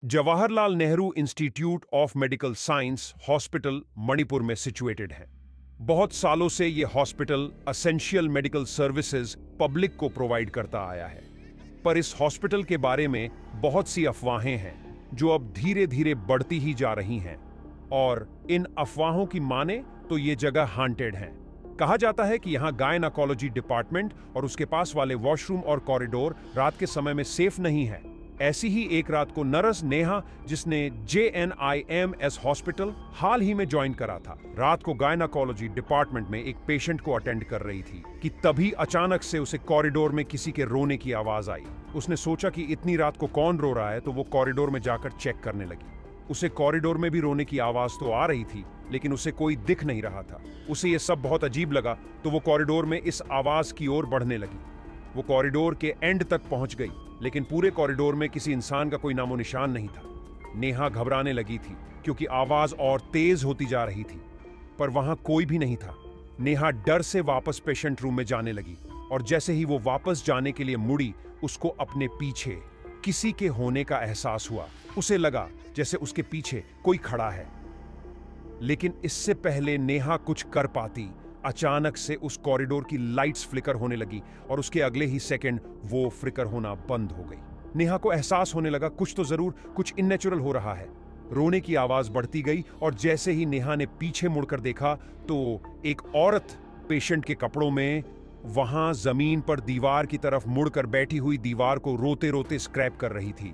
Jawaharlal Nehru institute of medical science hospital Manipur में situated है। बहुत सालों से यह hospital essential medical services public को प्रोवाइड करता आया है। पर इस हॉस्पिटल के बारे में बहुत सी अफवाहें हैं जो अब धीरे धीरे बढ़ती ही जा रही हैं, और इन अफवाहों की माने तो ये जगह हांटेड है। कहा जाता है कि यहाँ गायनाकोलॉजी डिपार्टमेंट और उसके पास वाले वॉशरूम और कॉरिडोर रात के समय में सेफ नहीं है। ऐसी ही एक रात को नर्स नेहा, जिसने JNIMS हॉस्पिटल हाल ही में ज्वाइन करा था, रात को गायनाकोलॉजी डिपार्टमेंट में एक पेशेंट को अटेंड कर रही थी कि तभी अचानक से उसे कॉरिडोर में किसी के रोने की आवाज आई। उसने सोचा कि इतनी रात को कौन रो रहा है, तो वो कॉरिडोर में जाकर चेक करने लगी। उसे कॉरिडोर में भी रोने की आवाज तो आ रही थी, लेकिन उसे कोई दिख नहीं रहा था। उसे ये सब बहुत अजीब लगा, तो वो कॉरिडोर में इस आवाज की ओर बढ़ने लगी। वो कॉरिडोर के एंड तक पहुंच गई, लेकिन पूरे कॉरिडोर में किसी इंसान का कोई नामो निशान नहीं था। नेहा घबराने लगी थी क्योंकि आवाज और तेज होती जा रही थी, पर वहां कोई भी नहीं था। नेहा डर से वापस पेशेंट रूम में जाने लगी, और जैसे ही वो वापस जाने के लिए मुड़ी, उसको अपने पीछे किसी के होने का एहसास हुआ। उसे लगा जैसे उसके पीछे कोई खड़ा है, लेकिन इससे पहले नेहा कुछ कर पाती, अचानक से उस कॉरिडोर की लाइट्स फ्लिकर होने लगी और उसके अगले ही सेकंड वो फ्लिकर होना बंद हो गई। नेहा को एहसास होने लगा कुछ तो जरूर कुछ इननेचुरल हो रहा है। रोने की आवाज बढ़ती गई, और जैसे ही नेहा ने पीछे मुड़कर देखा तो एक औरत पेशेंट के कपड़ों में वहां जमीन पर दीवार की तरफ मुड़कर बैठी हुई दीवार को रोते रोते स्क्रैप कर रही थी।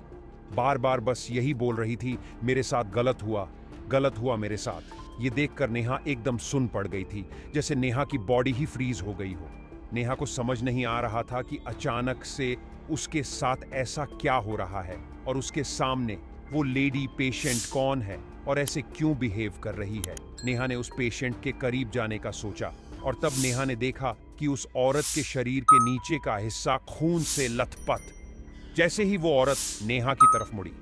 बार बार बस यही बोल रही थी, मेरे साथ गलत हुआ मेरे साथ। ये देखकर नेहा एकदम सुन पड़ गई थी, जैसे नेहा की बॉडी ही फ्रीज हो गई हो। नेहा को समझ नहीं आ रहा था कि अचानक से उसके साथ ऐसा क्या हो रहा है, और उसके सामने वो लेडी पेशेंट कौन है और ऐसे क्यों बिहेव कर रही है। नेहा ने उस पेशेंट के करीब जाने का सोचा, और तब नेहा ने देखा कि उस औरत के शरीर के नीचे का हिस्सा खून से लथपथ। जैसे ही वो औरत नेहा की तरफ मुड़ी,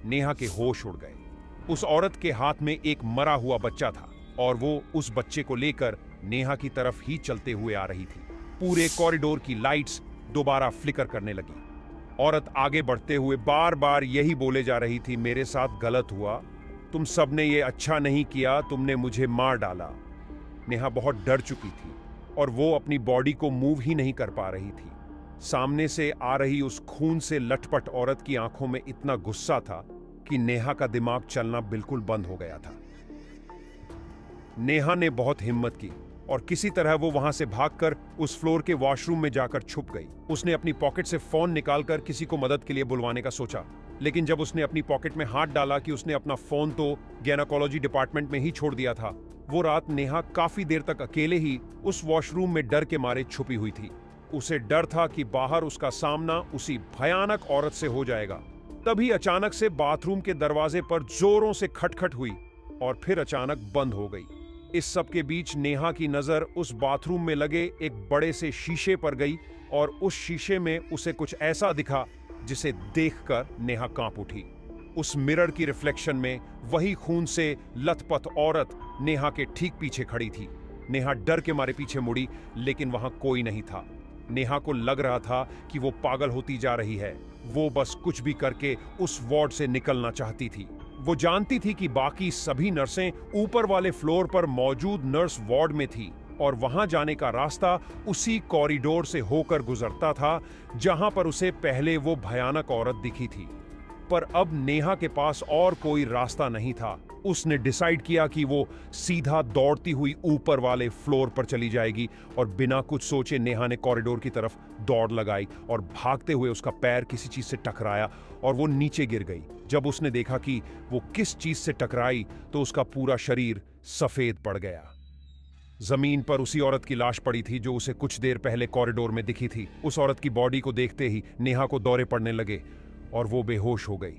नेहा के होश उड़ गए। उस औरत के हाथ में एक मरा हुआ बच्चा था, और वो उस बच्चे को लेकर नेहा की तरफ ही चलते हुए आ रही थी। पूरे कॉरिडोर की लाइट्स दोबारा फ्लिकर करने लगी। औरत आगे बढ़ते हुए बार बार यही बोले जा रही थी, मेरे साथ गलत हुआ, तुम सबने ये अच्छा नहीं किया, तुमने मुझे मार डाला। नेहा बहुत डर चुकी थी, और वो अपनी बॉडी को मूव ही नहीं कर पा रही थी। सामने से आ रही उस खून से लटपट औरत की आंखों में इतना गुस्सा था कि नेहा का दिमाग चलना बिल्कुल बंद हो गया था। नेहा ने बहुत हिम्मत की, और किसी तरह वो वहां से भागकर उस फ्लोर के वॉशरूम में जाकर छुप गई। उसने अपनी पॉकेट से फोन निकालकर किसी को मदद के लिए बुलवाने का सोचा, लेकिन जब उसने अपनी पॉकेट में हाथ डाला कि उसने अपना फोन तो गायनाकोलॉजी डिपार्टमेंट में ही छोड़ दिया था। वो रात नेहा काफी देर तक अकेले ही उस वॉशरूम में डर के मारे छुपी हुई थी। उसे डर था कि बाहर उसका सामना उसी भयानक औरत से हो जाएगा। तभी अचानक से बाथरूम के दरवाजे पर जोरों से खटखट हुई, और फिर अचानक बंद हो गई। इस सब के बीच नेहा की नजर उस बाथरूम में लगे एक बड़े से शीशे पर गई, और उस शीशे में उसे कुछ ऐसा दिखा जिसे देखकर नेहा कांप उठी। उस मिरर की रिफ्लेक्शन में वही खून से लथपथ औरत नेहा के ठीक पीछे खड़ी थी। नेहा डर के मारे पीछे मुड़ी, लेकिन वहां कोई नहीं था। नेहा को लग रहा था कि वो पागल होती जा रही है। वो बस कुछ भी करके उस वार्ड से निकलना चाहती थी। वो जानती थी कि बाकी सभी नर्सें ऊपर वाले फ्लोर पर मौजूद नर्स वार्ड में थी, और वहां जाने का रास्ता उसी कॉरिडोर से होकर गुजरता था जहां पर उसे पहले वो भयानक औरत दिखी थी। पर अब नेहा के पास और कोई रास्ता नहीं था। उसने डिसाइड किया कि वो सीधा दौड़ती हुई ऊपर वाले फ्लोर पर चली जाएगी, और बिना कुछ सोचे नेहा ने कॉरिडोर की तरफ दौड़ लगाई, और भागते हुए उसका पैर किसी चीज से टकराया और वो नीचे गिर गई। जब उसने देखा कि वो किस चीज से टकराई, तो उसका पूरा शरीर सफेद पड़ गया। जमीन पर उसी औरत की लाश पड़ी थी जो उसे कुछ देर पहले कॉरिडोर में दिखी थी। उस औरत की बॉडी को देखते ही नेहा को दौरे पड़ने लगे, और वो बेहोश हो गई।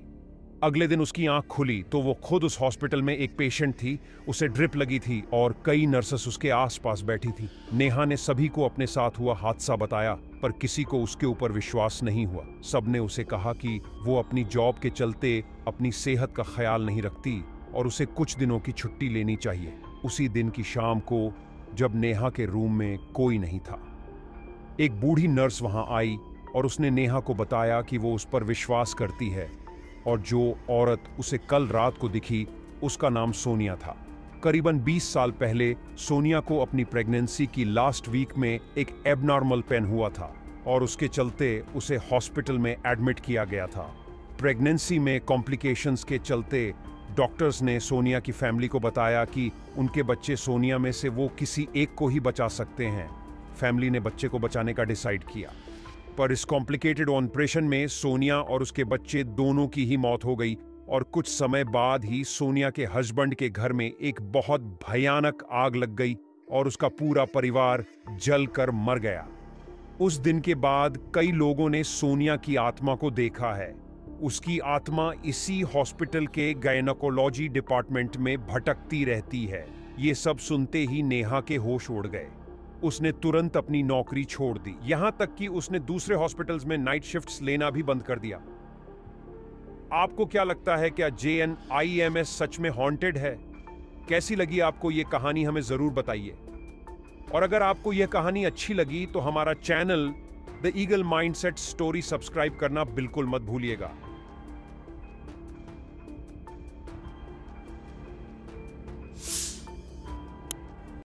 अगले दिन उसकी आंख खुली तो वो खुद उस हॉस्पिटल में एक पेशेंट थी। उसे ड्रिप लगी थी, और कई नर्सेस उसके आसपास बैठी थी। नेहा ने सभी को अपने साथ हुआ हादसा बताया, पर किसी को उसके ऊपर विश्वास नहीं हुआ। सबने उसे कहा कि वो अपनी जॉब के चलते अपनी सेहत का ख्याल नहीं रखती, और उसे कुछ दिनों की छुट्टी लेनी चाहिए। उसी दिन की शाम को, जब नेहा के रूम में कोई नहीं था, एक बूढ़ी नर्स वहां आई, और उसने नेहा को बताया कि वो उस पर विश्वास करती है, और जो औरत उसे कल रात को दिखी उसका नाम सोनिया था। करीबन 20 साल पहले सोनिया को अपनी प्रेगनेंसी की लास्ट वीक में एक एबनॉर्मल पेन हुआ था और उसके चलते उसे हॉस्पिटल में एडमिट किया गया था। प्रेगनेंसी में कॉम्प्लिकेशंस के चलते डॉक्टर्स ने सोनिया की फैमिली को बताया कि उनके बच्चे सोनिया में से वो किसी एक को ही बचा सकते हैं। फैमिली ने बच्चे को बचाने का डिसाइड किया, पर इस कॉम्प्लिकेटेड ऑपरेशन में सोनिया और उसके बच्चे दोनों की ही मौत हो गई और कुछ समय बाद ही सोनिया के हस्बैंड के घर में एक बहुत भयानक आग लग गई और उसका पूरा परिवार जलकर मर गया। उस दिन के बाद कई लोगों ने सोनिया की आत्मा को देखा है। उसकी आत्मा इसी हॉस्पिटल के गायनेकोलॉजी डिपार्टमेंट में भटकती रहती है। ये सब सुनते ही नेहा के होश उड़ गए। उसने तुरंत अपनी नौकरी छोड़ दी, यहां तक कि उसने दूसरे हॉस्पिटल्स में नाइट शिफ्ट्स लेना भी बंद कर दिया। आपको क्या लगता है, क्या JNIMS सच में हॉन्टेड है? कैसी लगी आपको ये कहानी, हमें जरूर बताइए। और अगर आपको यह कहानी अच्छी लगी तो हमारा channel the eagle mindset story subscribe करना बिल्कुल मत भूलिएगा।